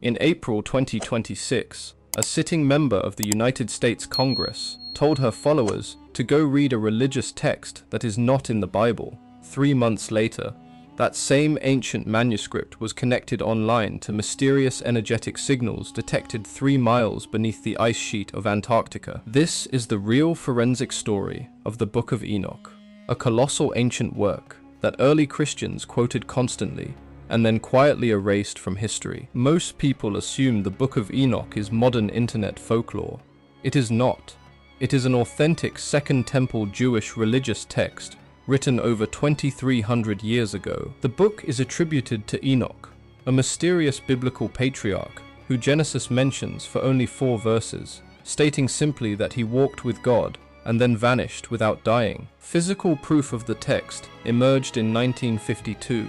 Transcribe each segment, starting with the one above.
In April 2026, a sitting member of the United States Congress told her followers to go read a religious text that is not in the Bible. 3 months later, that same ancient manuscript was connected online to mysterious energetic signals detected 3 miles beneath the ice sheet of Antarctica. This is the real forensic story of the Book of Enoch, a colossal ancient work that early Christians quoted constantly and then quietly erased from history. Most people assume the Book of Enoch is modern internet folklore. It is not. It is an authentic Second Temple Jewish religious text written over 2,300 years ago. The book is attributed to Enoch, a mysterious biblical patriarch who Genesis mentions for only 4 verses, stating simply that he walked with God and then vanished without dying. Physical proof of the text emerged in 1952,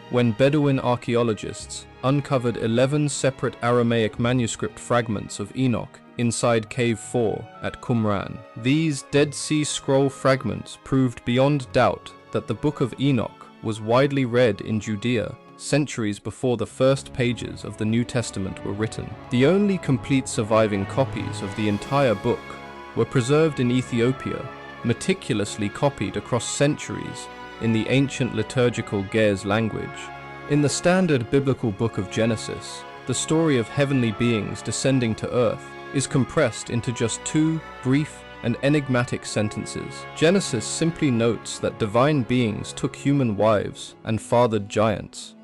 when Bedouin archaeologists uncovered 11 separate Aramaic manuscript fragments of Enoch inside Cave 4 at Qumran. These Dead Sea Scroll fragments proved beyond doubt that the Book of Enoch was widely read in Judea centuries before the first pages of the New Testament were written. The only complete surviving copies of the entire book were preserved in Ethiopia, meticulously copied across centuries in the ancient liturgical Ge'ez language. In the standard biblical book of Genesis, the story of heavenly beings descending to earth is compressed into just 2 brief and enigmatic sentences. Genesis simply notes that divine beings took human wives and fathered giants.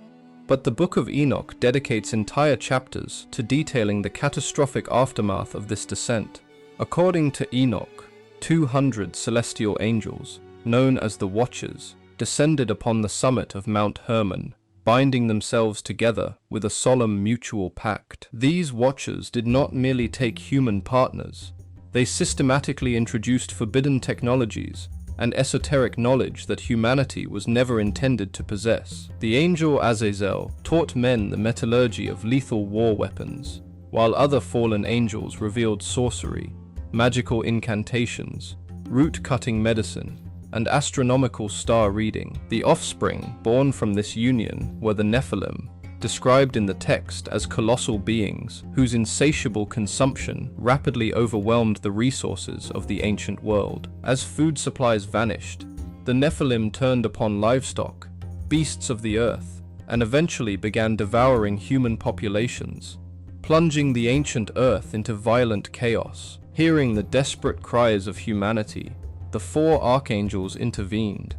But the Book of Enoch dedicates entire chapters to detailing the catastrophic aftermath of this descent. According to Enoch, 200 celestial angels, known as the Watchers, descended upon the summit of Mount Hermon, binding themselves together with a solemn mutual pact. These Watchers did not merely take human partners, they systematically introduced forbidden technologies and esoteric knowledge that humanity was never intended to possess. The angel Azazel taught men the metallurgy of lethal war weapons, while other fallen angels revealed sorcery, magical incantations, root-cutting medicine, and astronomical star reading. The offspring born from this union were the Nephilim, described in the text as colossal beings whose insatiable consumption rapidly overwhelmed the resources of the ancient world. As food supplies vanished, the Nephilim turned upon livestock, beasts of the earth, and eventually began devouring human populations, plunging the ancient earth into violent chaos. Hearing the desperate cries of humanity, the 4 archangels intervened.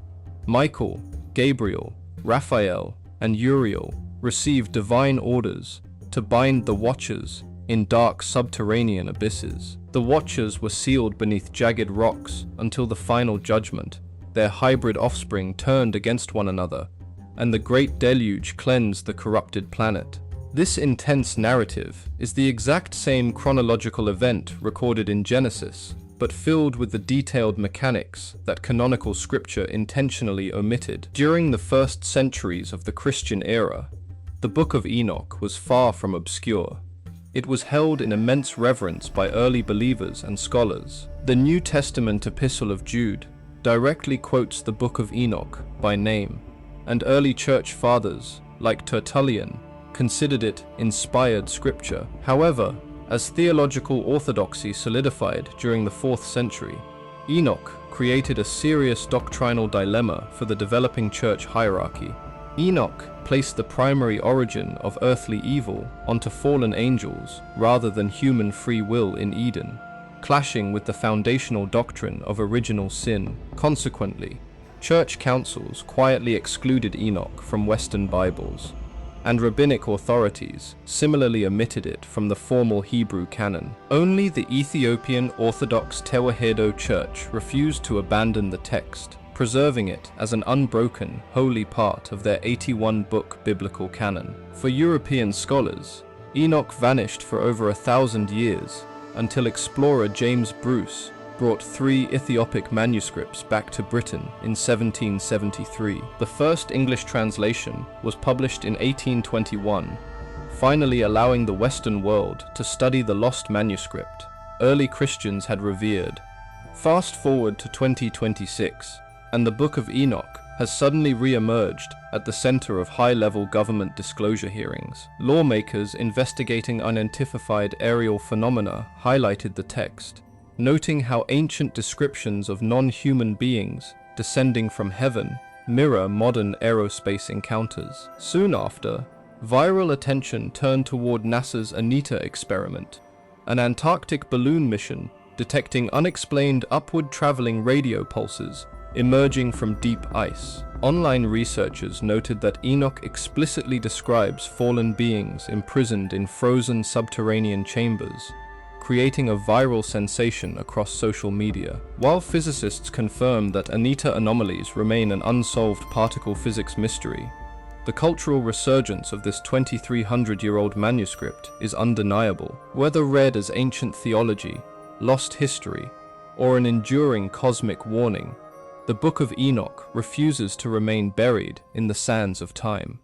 Michael, Gabriel, Raphael, and Uriel received divine orders to bind the Watchers in dark subterranean abysses. The Watchers were sealed beneath jagged rocks until the final judgment. Their hybrid offspring turned against one another, and the great deluge cleansed the corrupted planet. This intense narrative is the exact same chronological event recorded in Genesis, but filled with the detailed mechanics that canonical scripture intentionally omitted. During the first centuries of the Christian era, the Book of Enoch was far from obscure. It was held in immense reverence by early believers and scholars. The New Testament Epistle of Jude directly quotes the Book of Enoch by name, and early church fathers, like Tertullian, considered it inspired scripture. However, as theological orthodoxy solidified during the 4th century, Enoch created a serious doctrinal dilemma for the developing church hierarchy. Enoch placed the primary origin of earthly evil onto fallen angels rather than human free will in Eden, clashing with the foundational doctrine of original sin. Consequently, church councils quietly excluded Enoch from Western Bibles, and rabbinic authorities similarly omitted it from the formal Hebrew canon. Only the Ethiopian Orthodox Church refused to abandon the text, preserving it as an unbroken, holy part of their 81-book biblical canon. For European scholars, Enoch vanished for over 1,000 years, until explorer James Bruce brought 3 Ethiopic manuscripts back to Britain in 1773. The first English translation was published in 1821, finally allowing the Western world to study the lost manuscript early Christians had revered. Fast forward to 2026, and the Book of Enoch has suddenly re-emerged at the center of high-level government disclosure hearings. Lawmakers investigating unidentified aerial phenomena highlighted the text, noting how ancient descriptions of non-human beings descending from heaven mirror modern aerospace encounters. Soon after, viral attention turned toward NASA's Anita experiment, an Antarctic balloon mission detecting unexplained upward-traveling radio pulses emerging from deep ice. Online researchers noted that Enoch explicitly describes fallen beings imprisoned in frozen subterranean chambers, creating a viral sensation across social media. While physicists confirm that Anita anomalies remain an unsolved particle physics mystery, the cultural resurgence of this 2,300-year-old manuscript is undeniable. Whether read as ancient theology, lost history, or an enduring cosmic warning, the Book of Enoch refuses to remain buried in the sands of time.